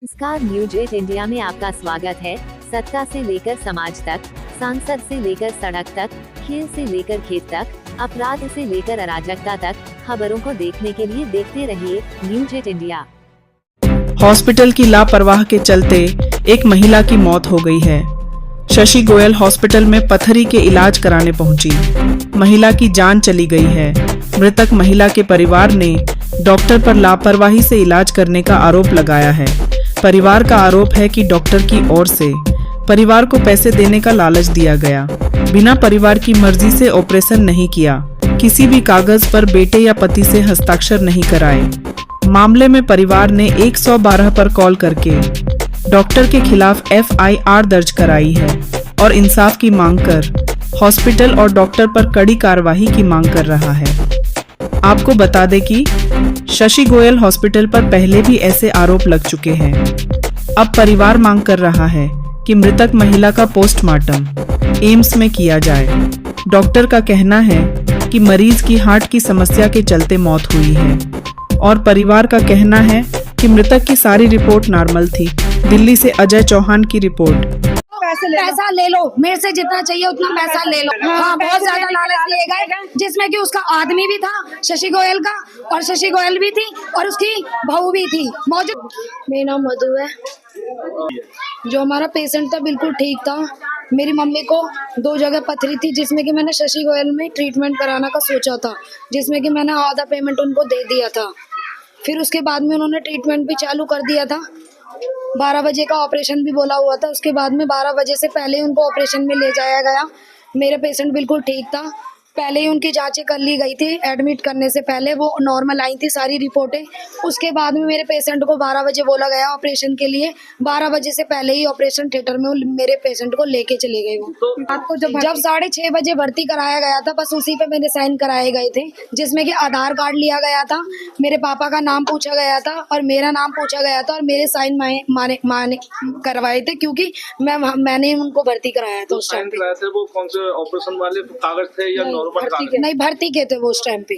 नमस्कार, news 8 India में आपका स्वागत है। सत्ता से लेकर समाज तक, सांसद से लेकर सड़क तक, खेल से लेकर खेत तक, अपराध से लेकर अराजकता तक, खबरों को देखने के लिए देखते रहिए न्यूज 8 इंडिया। हॉस्पिटल की लापरवाह के चलते एक महिला की मौत हो गई है। शशि गोयल हॉस्पिटल में पथरी के इलाज कराने पहुंची। महिला की जान चली गई है। मृतक महिला के परिवार ने डॉक्टर पर लापरवाही से इलाज करने का आरोप लगाया है। परिवार का आरोप है कि डॉक्टर की ओर से परिवार को पैसे देने का लालच दिया गया। बिना परिवार की मर्जी से ऑपरेशन नहीं किया। किसी भी कागज पर बेटे या पति से हस्ताक्षर नहीं कराए। मामले में परिवार ने 112 पर कॉल करके डॉक्टर के खिलाफ FIR दर्ज कराई है और इंसाफ की मांग कर हॉस्पिटल और डॉक्टर पर कड़ी कार्रवाई की मांग कर रहा है। आपको बता दें कि शशि गोयल हॉस्पिटल पर पहले भी ऐसे आरोप लग चुके हैं। अब परिवार मांग कर रहा है कि मृतक महिला का पोस्टमार्टम एम्स में किया जाए। डॉक्टर का कहना है कि मरीज की हार्ट की समस्या के चलते मौत हुई है और परिवार का कहना है कि मृतक की सारी रिपोर्ट नॉर्मल थी। दिल्ली से अजय चौहान की रिपोर्ट। पैसा ले लो, मेरे से जितना चाहिए उतना पैसा ले लो। हाँ, बहुत ज्यादा लालच लिए गए, जिसमें कि उसका आदमी भी था शशि गोयल का, और शशि गोयल भी थी और उसकी बहू भी थी मौजूद। मेरा नाम मधु है। जो हमारा पेशेंट था बिल्कुल ठीक था। मेरी मम्मी को 2 जगह पथरी थी, जिसमें कि मैंने शशि गोयल में ट्रीटमेंट कराना का सोचा था, जिसमें कि मैंने आधा पेमेंट उनको दे दिया था। फिर उसके बाद में उन्होंने ट्रीटमेंट भी चालू कर दिया था। 12 बजे का ऑपरेशन भी बोला हुआ था। उसके बाद में 12 बजे से पहले ही उनको ऑपरेशन में ले जाया गया। मेरे पेशेंट बिल्कुल ठीक था। पहले ही उनकी जांचें कर ली गई थी। एडमिट करने से पहले वो नॉर्मल आई थी सारी रिपोर्टें। उसके बाद में मेरे पेशेंट को 12 बजे बोला गया ऑपरेशन के लिए। 12 बजे से पहले ही ऑपरेशन थिएटर में मेरे पेशेंट को लेके चले गए। वो तो आपको जब 6:30 बजे भर्ती कराया गया था, बस उसी पे मेरे साइन कराए गए थे, जिसमें कि आधार कार्ड लिया गया था, मेरे पापा का नाम पूछा गया था और मेरा नाम पूछा गया था, और मेरे साइन माने करवाए थे, क्योंकि मैंने उनको भर्ती कराया था उस टाइम पे। वो कौन से ऑपरेशन वाले कागज थे या नॉर्मल कागज? नहीं, भर्ती के थे वो उस टाइम पे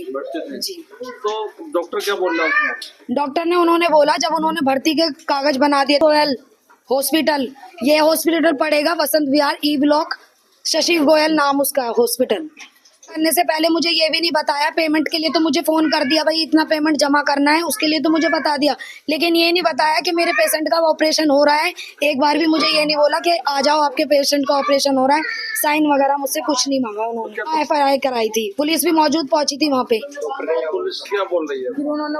जी। तो डॉक्टर क्या बोल रहा है? डॉक्टर ने उन्होंने बोला, जब उन्होंने भर्ती के कागज बना दिए, गोयल हॉस्पिटल, ये हॉस्पिटल पड़ेगा वसंत विहार E ब्लॉक, शशि गोयल नाम उसका हॉस्पिटल। करने से पहले मुझे ये भी नहीं बताया। पेमेंट के लिए तो मुझे फोन कर दिया, भाई इतना पेमेंट जमा करना है, उसके लिए तो मुझे बता दिया, लेकिन ये नहीं बताया कि मेरे पेशेंट का ऑपरेशन हो रहा है। एक बार भी मुझे ये नहीं बोला कि आ जाओ आपके पेशेंट का ऑपरेशन हो रहा है। साइन वगैरह मुझसे कुछ नहीं मांगा उन्होंने। FIR कराई थी, पुलिस भी मौजूद पहुंची थी वहाँ पे। पुलिस क्या बोल रही है? फिर उन्होंने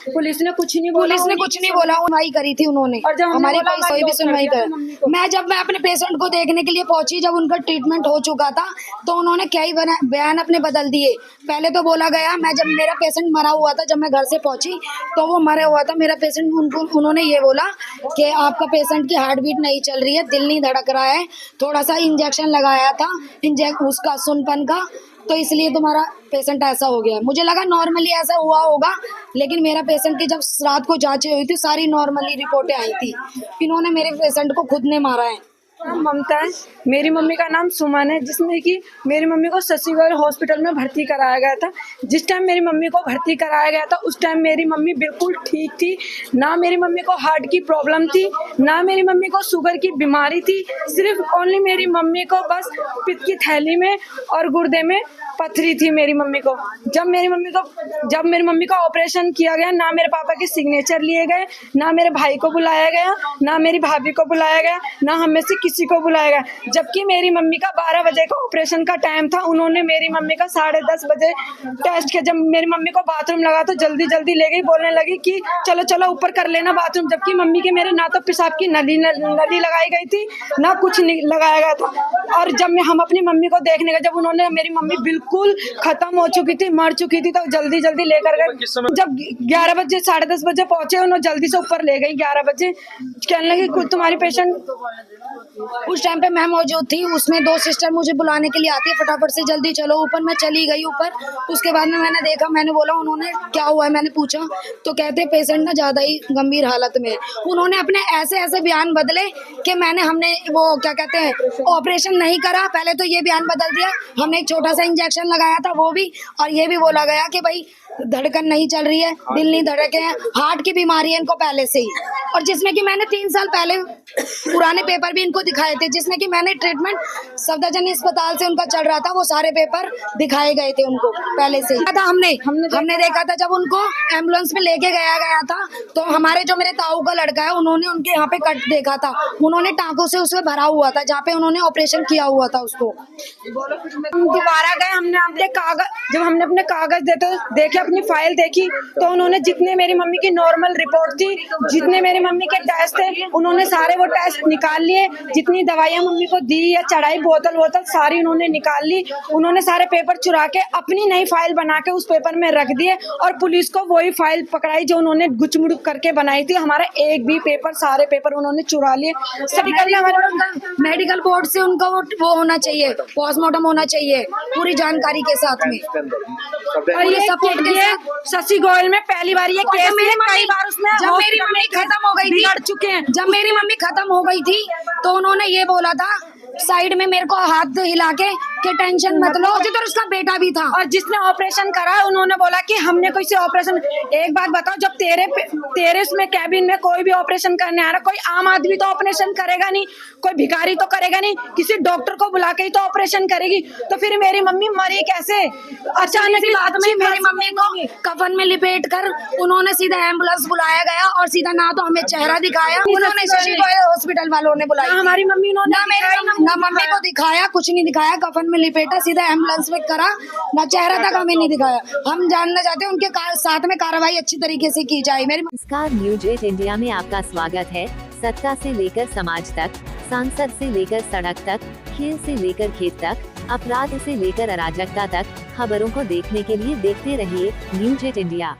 पुलिस ने कुछ नहीं बोला, सुनवाई करी थी उन्होंने, और जब हमारी कोई भी सुनवाई कर। मैं अपने पेशेंट को देखने के लिए पहुंची, जब उनका ट्रीटमेंट हो चुका था, तो उन्होंने क्या ही बयान अपने बदल दिए। पहले तो बोला गया, जब मेरा पेशेंट मरा हुआ था, जब मैं घर से पहुंची तो वो मरा हुआ था मेरा पेशेंट। उन्होंने ये बोला कि आपका पेशेंट की हार्ट बीट नहीं चल रही है, दिल नहीं धड़क रहा है, थोड़ा सा इंजेक्शन लगाया था उसका सुनपन का, तो इसलिए तुम्हारा पेशेंट ऐसा हो गया। मुझे लगा नॉर्मली ऐसा हुआ होगा, लेकिन मेरा पेशेंट की जब रात को जांचें हुई थी, सारी नॉर्मली रिपोर्टें आई थी। इन्होंने मेरे पेशेंट को खुद ने मारा है। नाम ममता है, मेरी मम्मी का नाम सुमन है, जिसमें कि मेरी मम्मी को शशि गोयल हॉस्पिटल में भर्ती कराया गया था। जिस टाइम मेरी मम्मी को भर्ती कराया गया था, उस टाइम मेरी मम्मी बिल्कुल ठीक थी। ना मेरी मम्मी को हार्ट की प्रॉब्लम थी, ना मेरी मम्मी को शुगर की बीमारी थी। सिर्फ ओनली मेरी मम्मी को बस पित्त की थैली में और गुर्दे में पथरी थी मेरी मम्मी को। जब मेरी मम्मी का ऑपरेशन किया गया, ना मेरे पापा के सिग्नेचर लिए गए, ना मेरे भाई को बुलाया गया, ना मेरी भाभी को बुलाया गया, ना हम में से किसी को बुलाया गया। जबकि मेरी मम्मी का 12 बजे का ऑपरेशन का टाइम था, उन्होंने मेरी मम्मी का 10:30 बजे टेस्ट किया। जब मेरी मम्मी को बाथरूम लगा तो जल्दी जल्दी ले गई, बोलने लगी कि चलो चलो ऊपर कर लेना बाथरूम। जबकि मम्मी के मेरे ना तो पेशाब की नली लगाई गई थी, ना कुछ लगाया गया था। और जब हम अपनी मम्मी को देखने गए, जब उन्होंने मेरी मम्मी बिल्कुल खत्म हो चुकी थी, मर चुकी थी, तो जल्दी जल्दी लेकर गए। जब 11 बजे 10:30 बजे पहुंचे, उन्होंने जल्दी से ऊपर ले गई। 11 बजे कहने लगी तुम्हारी पेशेंट। उस टाइम पे मैं मौजूद थी, उसमें 2 सिस्टर मुझे बुलाने के लिए आती है, फटाफट से जल्दी चलो ऊपर। मैं चली गई ऊपर। उसके बाद में मैंने देखा, मैंने बोला उन्होंने क्या हुआ है, मैंने पूछा तो कहते पेशेंट ना ज्यादा ही गंभीर हालत में है। उन्होंने अपने ऐसे बयान बदले कि हमने वो क्या कहते हैं ऑपरेशन नहीं करा। पहले तो ये बयान बदल दिया, हमने एक छोटा सा इंजेक्शन लगाया था वो भी, और ये भी बोला गया कि भाई धड़कन नहीं चल रही है, दिल नहीं धड़के हैं, हार्ट की बीमारी है इनको पहले से ही। और जिसमें कि मैंने 3 साल पहले पुराने पेपर भी इनको दिखाए थे, जिसमें कि मैंने ट्रीटमेंट सफदरजंग अस्पताल से उनका चल रहा था, वो सारे पेपर दिखाए गए थे उनको पहले से ही। हमने देखा था जब उनको एम्बुलेंस में लेके गया था, तो हमारे जो मेरे ताऊ का लड़का है उन्होंने उनके यहाँ पे कट देखा था, उन्होंने टाँकों से उसमें भरा हुआ था जहाँ पे उन्होंने ऑपरेशन किया हुआ था उसको। दोबारा गए, हमने अपने कागज, जब हमने अपने कागज देखे, अपनी फाइल देखी, तो उन्होंने जितने मेरी मम्मी की नॉर्मल रिपोर्ट थी, जितने मेरी मम्मी के टेस्ट थे, उन्होंने सारे वो टेस्ट निकाल लिए। जितनी दवाइयाँ मम्मी को दी या चढ़ाई बोतल सारी उन्होंने निकाल ली। उन्होंने सारे पेपर चुरा के अपनी नई फाइल बना के उस पेपर में रख दिए और पुलिस को वही फाइल पकड़ाई जो उन्होंने गुचमुड़ करके बनाई थी। हमारा एक भी पेपर, सारे पेपर उन्होंने चुरा लिए। मेडिकल बोर्ड से उनका वो होना चाहिए, पोस्टमार्टम होना चाहिए पूरी जानकारी के साथ में। और ये सपोर्ट के शशि गोयल में पहली बार ये केस है, कई बार उसमें जब मेरी मम्मी खत्म हो गई थी, बिगड़ चुके हैं। जब मेरी मम्मी खत्म हो गई थी तो उन्होंने ये बोला था साइड में मेरे को हाथ हिला के कि टेंशन मत लो, जिधर उसका बेटा भी था। और जिसने ऑपरेशन करा उन्होंने बोला कि हमने कोई से ऑपरेशन, एक बात बताओ, जब तेरे उसमें कैबिन में कोई भी ऑपरेशन करने आ रहा, कोई आम आदमी तो ऑपरेशन करेगा नहीं, कोई भिखारी तो करेगा नहीं, किसी डॉक्टर को बुला के ही तो ऑपरेशन करेगी। तो फिर मेरी मम्मी मरी कैसे? अचानक इसी बात में मेरी मम्मी को कफन में लिपेट कर उन्होंने सीधा एम्बुलेंस बुलाया गया और सीधा ना तो हमें चेहरा दिखाया, उन्होंने शशि गोयल हॉस्पिटल वालों ने बुलाया। हमारी मम्मी ना मम्मी को दिखाया, कुछ नहीं दिखाया, कफन में लिपेटा, सीधा एम्बुलेंस में करा, ना चेहरा तक हमें नहीं दिखाया। हम जानना चाहते हैं उनके साथ में कार्रवाई अच्छी तरीके से की जाए। नमस्कार, न्यूज 8 इंडिया में आपका स्वागत है। सत्ता से लेकर समाज तक, सांसद से लेकर सड़क तक, खेल से लेकर खेत तक, अपराध से लेकर अराजकता तक, खबरों को देखने के लिए देखते रहिए न्यूज 8 इंडिया।